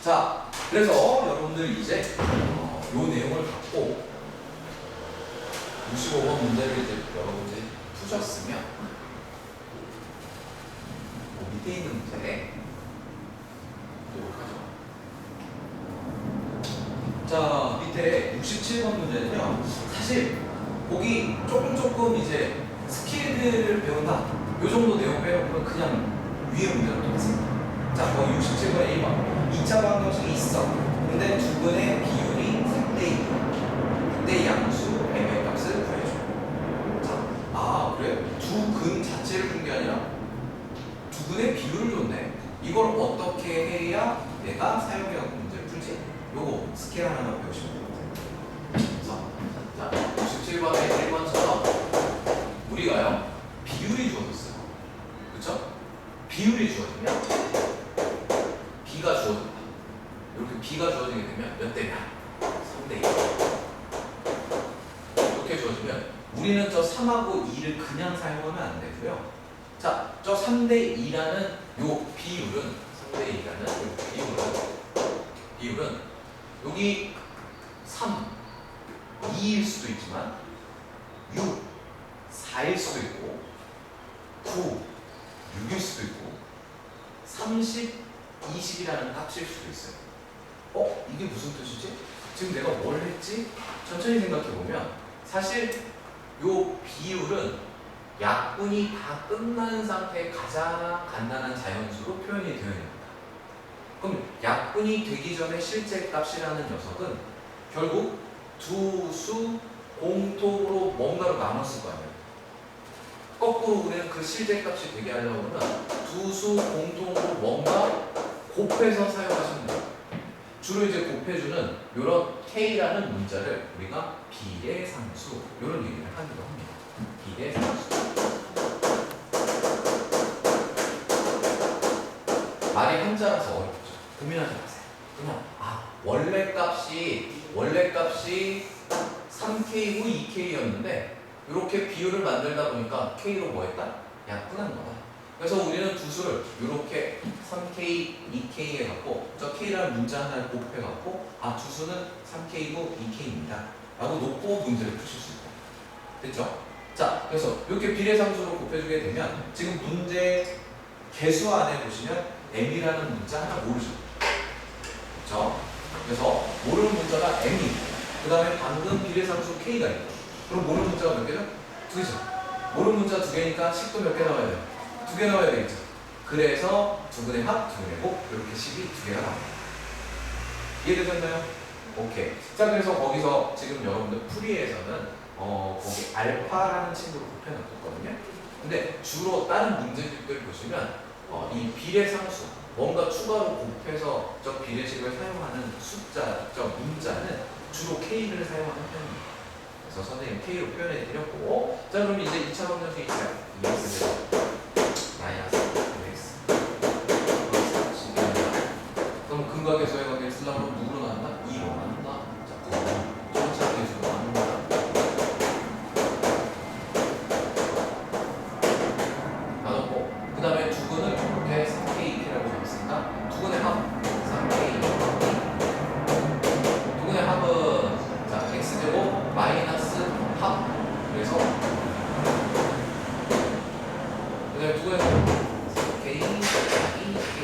자, 그래서 여러분들 이제 요 내용을 갖고 65번 문제를 이제 여러분들이 푸셨으면 밑에 있는 문제 보도록 하죠. 자, 밑에 67번 문제는요. 사실 거기 조금 이제 스킬들을 배운다. 요 정도 내용 배우면 그냥 위에 문제랑 똑같습니다. 자, 거기 67번 A번 2차 방정식이 있어. 근데 두근의 비율이 3대2. 근데 양수 m의 값을 구해줘. 자, 그래? 두근 자체를 준 게 아니라 두근의 비율을 줬네. 이걸 어떻게 해야 내가 사용해갖고 문제를 풀지? 요거 스케일 하나만 배우시면 됩니다. 자, 67번의 1번처럼 우리가요 비율이 주어졌어요. 그쵸? 비율이 주어지면 B가 주어진다. 이렇게 B가 주어지게 되면 몇 대냐? 3대 2. 이렇게 주어지면 우리는 저 3하고 2를 그냥 사용하면 안 되고요. 자, 저 3대 2라는 요 비율은 3대 2라는 요 비율은 여기 3, 2일 수도 있지만 6, 4일 수도 있고 9, 6일 수도 있고 30, 20이라는 값일 수도 있어요. 이게 무슨 뜻이지? 지금 내가 뭘 했지? 천천히 생각해보면 사실 요 비율은 약분이 다 끝난 상태의 가장 간단한 자연수로 표현이 되어 있습니다. 그럼 약분이 되기 전에 실제 값이라는 녀석은 결국 두 수 공통으로 뭔가로 나눴을 거 아니에요. 거꾸로 우리는 그 실제 값이 되게 하려고 하면 두 수 공통으로 뭔가 곱해서 사용하시면 돼요. 주로 이제 곱해주는 이런 K라는 문자를 우리가 비례상수 이런 얘기를 하기도 합니다. 비례상수. 말이 한자라서 어렵죠. 고민하지 마세요. 그냥 원래 값이 3K고 2K였는데 이렇게 비율을 만들다 보니까 K로 뭐 했다? 약분한 거다. 그래서 우리는 두 수를 이렇게 3K, 2K 해갖고 저 K라는 문자 하나를 곱해갖고 두 수는 3K고 2K입니다. 라고 놓고 문제를 푸실 수 있다. 됐죠? 자, 그래서 이렇게 비례상수로 곱해주게 되면 지금 문제 개수 안에 보시면 M이라는 문자 하나 모르죠? 그렇죠? 그래서 모르는 문자가 M이 그 다음에 방금 비례상수 K가 있고 그럼 모르는 문자가 몇 개죠? 2개죠? 모르는 문자 2개니까 식도 몇 개 나와야 돼요? 2개 나와야 되겠죠? 그래서 두근의 합, 두근의 곱 이렇게 식이 2개가 나옵니다. 이해되셨나요? 오케이. 자, 그래서 거기서 지금 여러분들 풀이에서는 거기 알파라는 친구를 곱해놨거든요. 근데 주로 다른 문제집들 보시면 이 비례상수 뭔가 추가로 곱해서 저 비례식을 사용하는 숫자, 저 문자는 주로 K를 사용하는 편입니다. 그래서 선생님 K로 표현해 드렸고, 자, 그럼 이제 2차 방정식이 있어요. 마이너스 x 그럼 근과 계수의 관계를 쓰려면 누구로 나눈다? 2로 나눈다. 자, 2차 계수로 나눈다. 나눴고 그 다음에 두근을 이렇게 3K, 2K라고 잡았으니까 두근의 합 3K, 2K. 두근의 합은 자 x제곱 마이너스 합. 그래서 그 다음에 두근의 곱 K, 2K.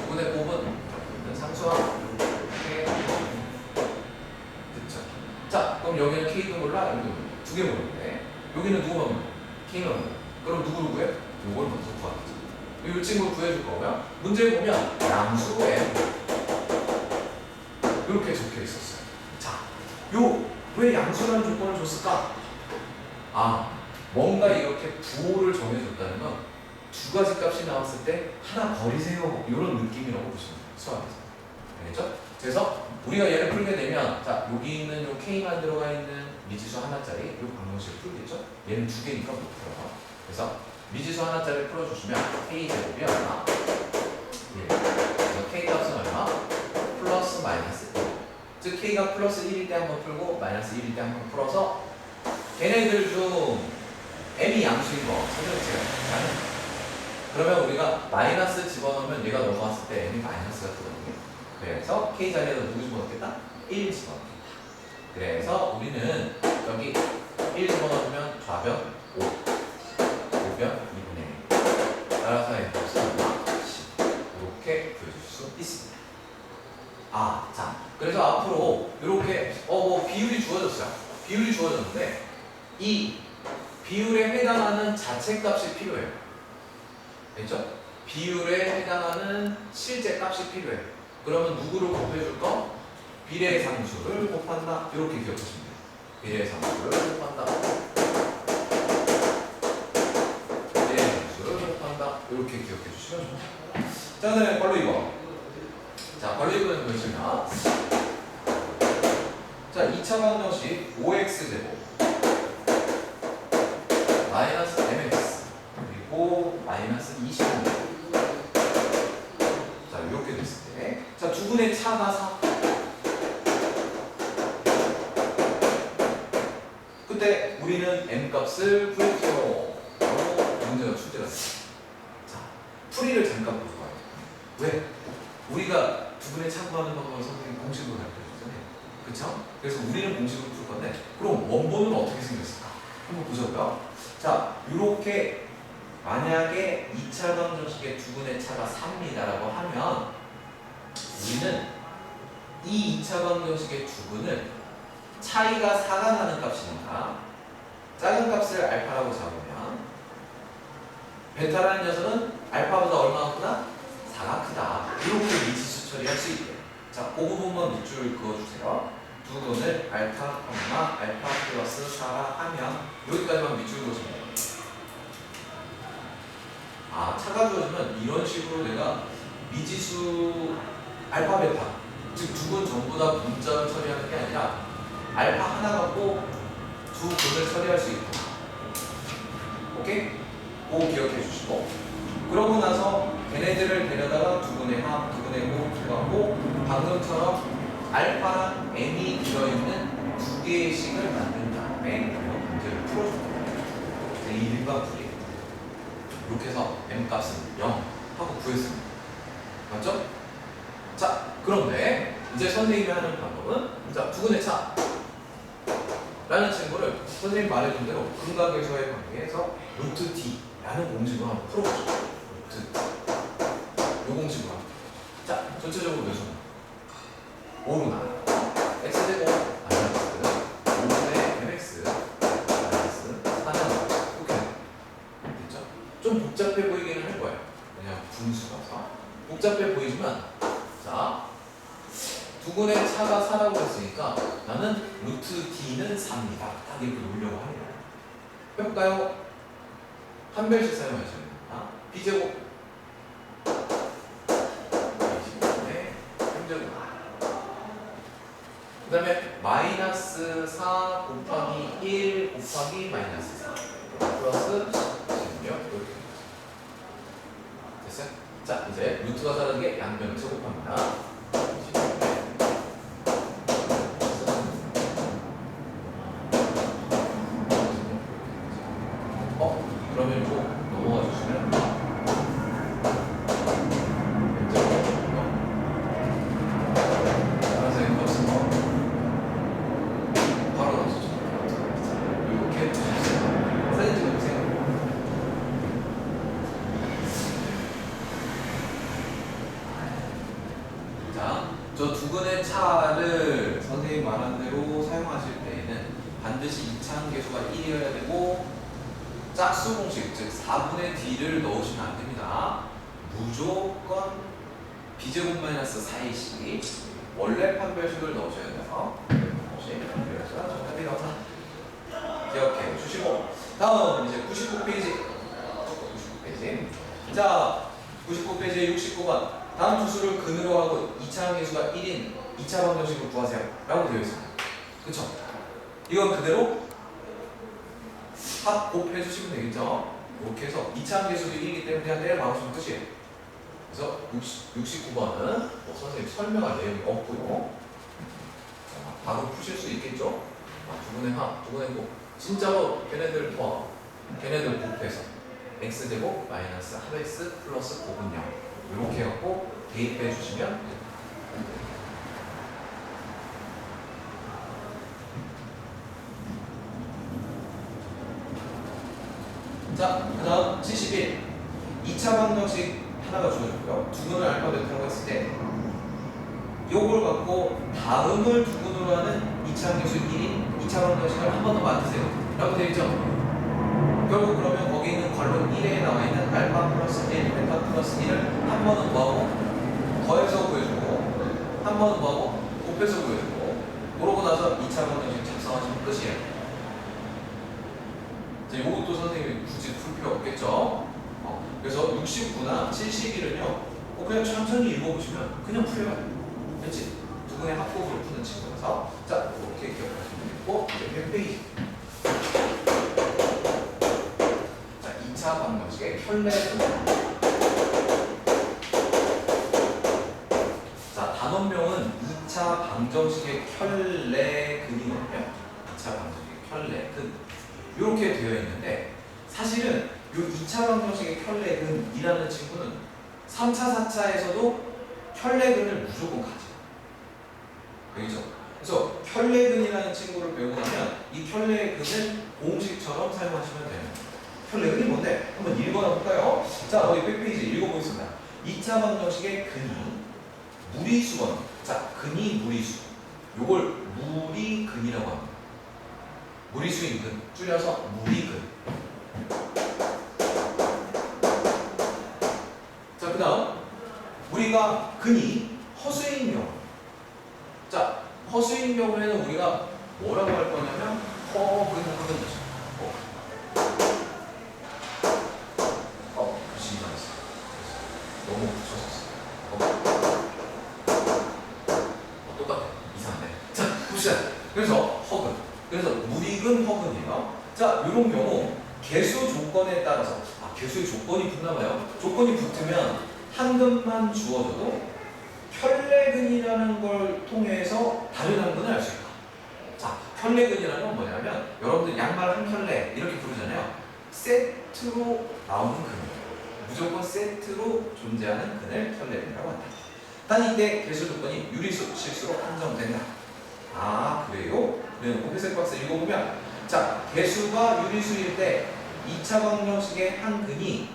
두근의 곱은 상수합 K. 됐죠? 자, 그럼 여기는 K도 몰라, 여기도 몰라. 두 개 모르는데 여기는 누구만 몰라? K만 몰라. 그럼 누구를 구해? 요걸 먼저 구하겠죠. 이 친구를 구해줄 거고요. 문제에 보면 양수에 이렇게 적혀 있었어요. 자, 왜 양수라는 조건을 줬을까? 뭔가 이렇게 부호를 정해줬다는 건 두 가지 값이 나왔을 때 하나 버리세요. 이런 느낌이라고 보시면 돼요. 수학에서. 알겠죠? 그래서 우리가 얘를 풀게 되면 자, 여기 있는 요 K만 들어가 있는 미지수 하나짜리 요 방정식을 풀겠죠? 얘는 두 개니까 못 풀어요. 그래서 미지수 하나짜리 풀어주시면 K 제곱이 얼마? 1. 그래서 K 값은 얼마? 플러스 마이너스 1. 즉 K가 플러스 1일 때 한번 풀고 마이너스 1일 때 한번 풀어서 걔네들 중 M이 양수인 거 찾아주세요. 그러면 우리가 마이너스 집어넣으면 얘가 넘어왔을 때 M이 마이너스가 뜨거든요. 그래서 k 자리에다 누구 집어넣겠다? 1 집어넣겠다. 그래서 우리는 여기 1 집어넣으면 좌변 5, 우변 2분의 1. 따라서 F값은 10. 이렇게 보여줄 수 있습니다. 자, 그래서 앞으로 이렇게 비율이 주어졌어요. 비율이 주어졌는데 이 비율에 해당하는 자체값이 필요해요. 됐죠? 비율에 해당하는 실제 값이 필요해요. 그러면 누구를 곱해줄 거? 비례상수를 곱한다. 이렇게 기억하시면 돼요. 비례상수를 곱한다. 비례상수를 곱한다. 이렇게 기억해 주시면 좋습니다. 자, 그다음에 괄호 2번. 자, 괄호 2번은 무엇이냐? 자, 2차 방정식 5x제곱 마이너스 mx 그리고 마이너스 25. 자, 이렇게 됐을 때, 자, 두 분의 차가 4. 그때 우리는 m 값을 구할게요. 라고 문제가 출제가 됐어요. 자, 풀이를 잠깐 보고 가요. 왜? 우리가 두 분의 차 구하는 방법을 선생님이 공식으로 가르쳐줬잖아요. 그쵸? 그래서 우리는 공식으로 풀 건데, 그럼 원본은 어떻게 생겼을까? 한번 보자고요. 자, 이렇게 만약에 2차 방정식의 두 분의 차가 3이다라고 하면 우리는 이 2차 방정식의 두 분은 차이가 4가 나는 값이니까 작은 값을 알파라고 잡으면 베타라는 녀석은 알파보다 얼마나 크다? 4가 크다. 이렇게 미지수 처리할 수 있대요. 자, 그 부분만 밑줄 그어주세요. 두 분을 알파, 알파 플러스 4라 하면 여기까지만 밑줄 그어주면 돼요. 차가 주어지면 이런 식으로 내가 미지수 알파, 베타, 즉 두 분 전부 다 분자를 처리하는 게 아니라 알파 하나 갖고 두 분을 처리할 수 있구나. 오케이? 그거 기억해 주시고, 그러고 나서 걔네들을 데려다가 두 분의 합, 두 분의 곱 해갖고 방금처럼 알파랑 m이 들어있는 두 개의 식을 만든 다음에 문제를 풀어줍니다. 이 일반풀이 이렇게 해서 m 값은 0 하고 구했습니다. 맞죠? 자, 그런데 이제 선생님이 하는 방법은, 자, 두 분의 차 라는 친구를 선생님 말해준 대로 근각에서의 관계에서 루트 t라는 공식으로 한번 풀어보죠. 루트 t. 이 공식으로 한번. 자, 전체적으로 몇 수나? 5로 나와요. x제곱 마이너스 5분의 mx 마이너스 4는 이렇게 됐죠? 좀 복잡해 보이기는 할 거예요. 왜냐하면 분수라서 복잡해 보이지만, 자, 두 분의 차가 4라고 했으니까 나는 루트 t는 4입니다. 딱 이렇게 놓으려고 하는 거예요. 해볼까요? 한 별씩 사용하셔야 됩니다. b제곱 b제곱의 3제곱, 그 다음에 마이너스 4 곱하기 1 곱하기 마이너스 4 플러스 16 이렇게 됐어요? 자, 이제 루트가 다른 게 양변을 제곱합니다. 그러면 이거 넘어가 주시면 알아서 값은 바로 넣어주죠. 이렇게 사진 찍어주세요. 자, 저 두 분의 차를 선생님 말한 대로 사용하실 때에는 반드시 이차항계수가 1이어야 되고 짝수 공식, 즉 4분의 d를 넣으시면 안 됩니다. 무조건 b제곱 마이너스 4이씩 원래 판별식을 넣으셔야 돼서 판별식가 정답이라고 기억해 주시고, 다음 이제 99페이지. 99페이지. 자, 99페이지에 69번. 다음 두 수를 근으로 하고 2차 항계수가 1인 2차 방정식을 구하세요. 라고 되어 있습니다. 그쵸? 이건 그대로 합 곱 해주시면 되겠죠? 이렇게 해서 2차 함계수도 1이기 때문에 그냥 때려 박으시면 끝이에요. 그래서 69번은 뭐 선생님 설명할 내용이 없고요. 자, 바로 푸실 수 있겠죠? 두 분의 합, 두 분의 곱. 진짜로 걔네들 더하고 걔네들 곱해서 x제곱 마이너스 합x 플러스 곱은 0 이렇게 해갖고 대입해 주시면 됩니다. 자, 그 다음 71. 2차 방정식 하나가 주어졌고요. 두근을 알파벳으로 했을 때 요걸 갖고 다음을 두근으로 하는 2차 함수 1인 2차 방정식을 한 번 더 만드세요 라고 되어 있죠. 결국 그러면 거기 있는 괄호 1에 나와 있는 알파 플러스 1, 베타 플러스 1을 한 번은 뭐하고 더해서 구해주고 한 번은 뭐하고 곱해서 구해주고 그러고 나서 2차 방정식 작성하시면 끝이에요. 자, 이것도 선생님이 굳이 풀 필요 없겠죠. 그래서 69나 71은요 그냥 천천히 읽어보시면 그냥 풀려요. 그렇지? 두 분의 합곡으로 푸는 친구라서 자 이렇게 기억하시면 되고 이제 100페이지. 자 2차 방정식의 켤레근. 자 단원명은 2차 방정식의 켤레근이거든요. 2차 방정식의 켤레근 이렇게 되어 있는데 사실은 이 2차 방정식의 켤레근이라는 친구는 3차, 4차에서도 켤레근을 무조건 가져요. 알겠죠? 그래서 켤레근이라는 친구를 배우고 나면 이 켤레근을 공식처럼 사용하시면 돼요. 켤레근이 뭔데? 한번 읽어나 볼까요? 자, 어디 100페이지 읽어보겠습니다. 2차 방정식의 근이 무리수건. 자, 근이 무리수. 요걸 무리근이라고 합니다. 무리수인 근, 줄여서 무리근. 자, 그 다음 우리가 근이 허수인 경우. 자, 허수인 경우에는 우리가 뭐라고 할 거냐면 허근허근 글씨 이상했어. 너무 붙여졌어. 똑같아. 이상한데. 자, 봅시다. 그래서 허근. 그래서 무리근 허근이에요. 자, 이런 경우 개수 조건에 따라서 개수의 조건이 붙나봐요. 조건이 붙으면 한 근만 주어져도 켤레근이라는 걸 통해서 다른 한 근을 알 수 있다. 자, 켤레근이라는 건 뭐냐면 여러분들 양말 한 켤레 이렇게 부르잖아요. 세트로 나오는 근이에요. 무조건 세트로 존재하는 근을 켤레근이라고 한다. 단 이때 개수 조건이 유리수, 실수로 한정된다. 아, 그래요? 그래놓고 회색 박스 읽어보면 자, 개수가 유리수일 때 2차 방정식의 한 근이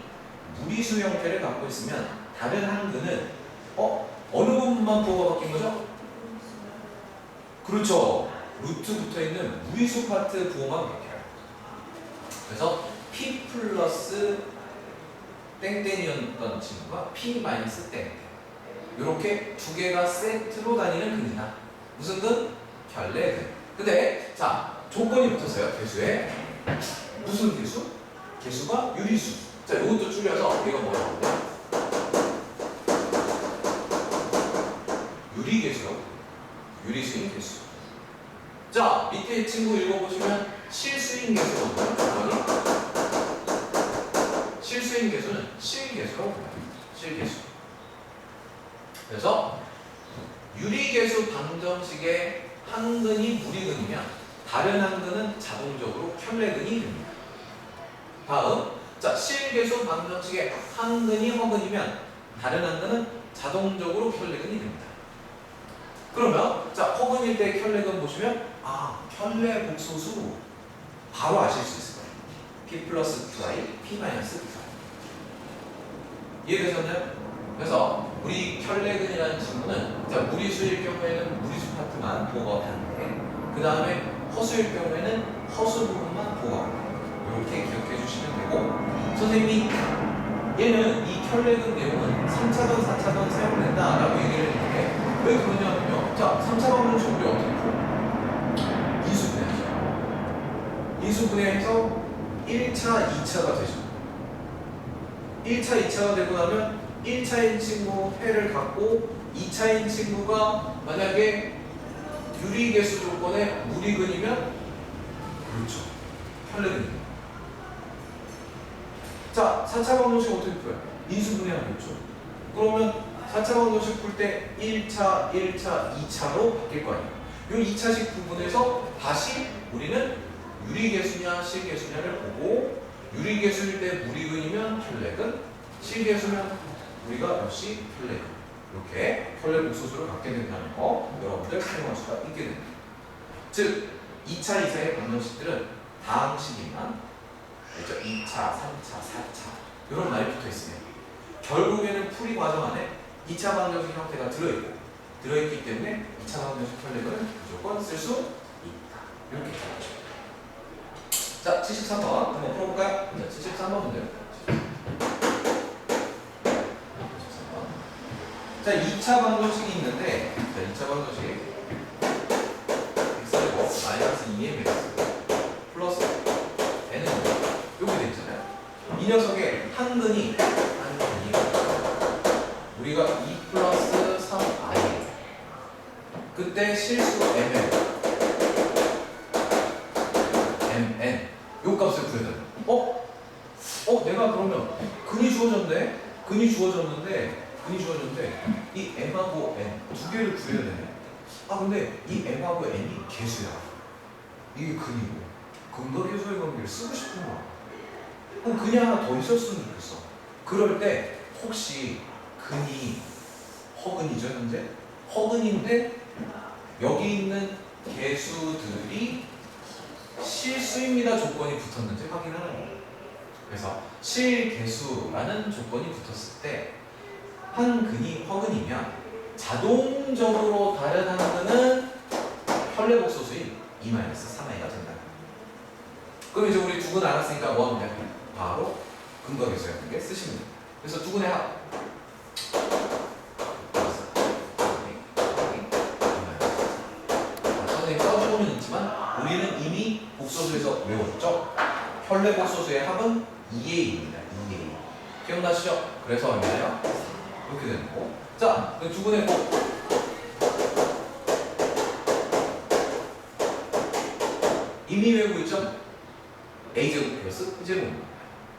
무리수 형태를 갖고 있으면 다른 한 근은 어느 부분만 부호가 바뀐 거죠? 그렇죠. 루트 붙어있는 무리수 파트 부호만 바뀌어요. 그래서 P 플러스 땡땡이었던 친구가 P 마이너스 땡땡. 이렇게 두 개가 세트로 다니는 근이다. 무슨 근? 켤레근. 근데 자, 조건이 붙었어요. 개수에. 무슨 개수? 개수가 유리수. 자, 이것도 줄여서 우리가 뭐라고 하냐? 유리개수라고. 유리수인 개수. 자, 밑에 친구 읽어보시면 실수인 개수거든요. 실수인 개수는 실개수라고 불러요. 실개수. 그래서 유리개수 방정식의 한 근이 무리근이면 다른 한 근은 자동적으로 켤레근이 됩니다. 다음, 자, 실개수 방정식의 한 근이 허근이면 다른 한 근은 자동적으로 켤레근이 됩니다. 그러면 자, 허근일 때 켤레근 보시면 켤레 복소수 바로 아실 수 있을 거예요. P 플러스 Qi, P 마이너스 Qi. 이해되셨나요? 그래서 우리 켤레근이라는 친구는 자, 무리수일 경우에는 무리수 파트만 보호가 되는데 그 다음에 허수일 경우에는 허수 부분만 보호가 됩니다. 이렇게 기억해 주시면 되고 선생님이 얘는 이 켤레근 내용은 3차전, 4차전 사용된다라고 얘기를 했는데 왜 그러냐면요. 자, 3차 방정식 우리 어떻게 풀어? 인수분해하죠. 인수분해해서 1차, 2차가 되죠. 1차, 2차가 되고 나면 1차인 친구 해를 갖고 2차인 친구가 만약에 유리개수 조건에 무리근이면 그렇죠. 켤레근입니다. 자, 4차 방정식 어떻게 풀어요? 인수분해하겠죠. 그러면 4차 방정식 풀 때 1차, 1차, 2차로 바뀔 거 아니에요. 이 2차식 부분에서 다시 우리는 유리개수냐 실개수냐를 보고 유리개수일 때 무리근이면 켤레근, 실개수면 우리가 역시 켤레근. 이렇게 켤레 복소수를 갖게 된다는 거 여러분들 사용할 수가 있게 됩니다. 즉 2차 이상의 방정식들은 다항식이만 그렇죠? 2차, 3차, 4차 이런 말이 붙어 있으면 결국에는 풀이 과정 안에 2차 방정식 형태가 들어있기 때문에 2차 방정식 혈렉을 무조건 쓸 수 있다. 이렇게 되죠. 자, 73번 한번 풀어볼까요? 네, 73번 문제요. 73번. 자, 2차 방정식이 있는데, 자, 2차 방정식 x제곱 마이너스 2mx 플러스 n은 이렇게 돼 있잖아요. 이 녀석의 한근이 우리가 2 플러스 3i 그때 실수 mn 요 값을 구해야 돼요. 내가 그러면 근이 주어졌는데 이 m하고 n 두 개를 구해야 되네. 근데 이 m하고 n이 개수야. 이게 근이고 근거계수의 관계를 쓰고 싶은 거야. 그럼 근이 하나 더 있었으면 좋겠어. 그럴 때 혹시 근이 허근이죠 현재? 허근인데 여기 있는 개수들이 실수입니다 조건이 붙었는지 확인하는 거예요. 그래서 실개수라는 조건이 붙었을 때 한 근이 허근이면 자동적으로 다른 한 근은 혈례복소수인 2-3i가 된다. 그럼 이제 우리 두 근 알았으니까 뭐 하면 돼? 바로 근거계수의 관계 쓰시면 돼요. 그래서 두 근의 합 선생님 써주고는 있지만 우리는 이미 복소수에서 외웠죠? 혈례복소수의 합은 2a입니다. 2a. 기억나시죠? 그래서 얼마예요? 이렇게 되는 거고. 자, 두 분의 곱. 이미 외우고 있죠? a제곱 플러스 b제곱.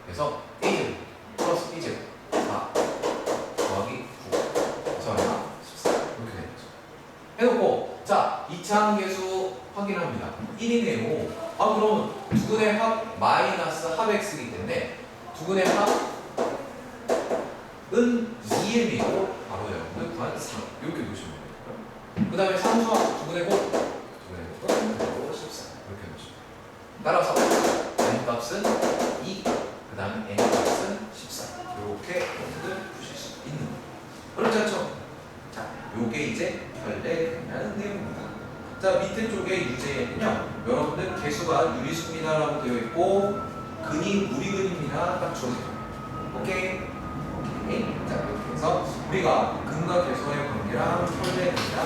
그래서 a제곱 플러스 b제곱 4 더하기 9. 그래서 얼마? 14. 이렇게 되는 거죠. 해놓고 자, 이차항계수 확인합니다. 1이네요. 그럼 두근의 합 마이너스 합 x이기 때문에 두근의 합은 2m이고 바로 여러분들 구한 3 이렇게 놓으시면 돼요. 그 다음에 상수합 두근의 곱 그리고 14 이렇게 놓으시면 돼요. 따라서 n 값은 2 그 다음에 n 값은 14 이렇게 여러분들 푸실 수 있는 거예요. 그렇지 않죠? 자, 요게 이제 혈례근이라는 내용입니다. 자, 밑에 쪽에 유제에는요 여러분들 개수가 유리수입니다라고 되어 있고 근이 무리근입니다 딱 주어져요. 오케이. 자, 이렇게 해서 우리가 근과 개수와의 관계랑 혈례근이랑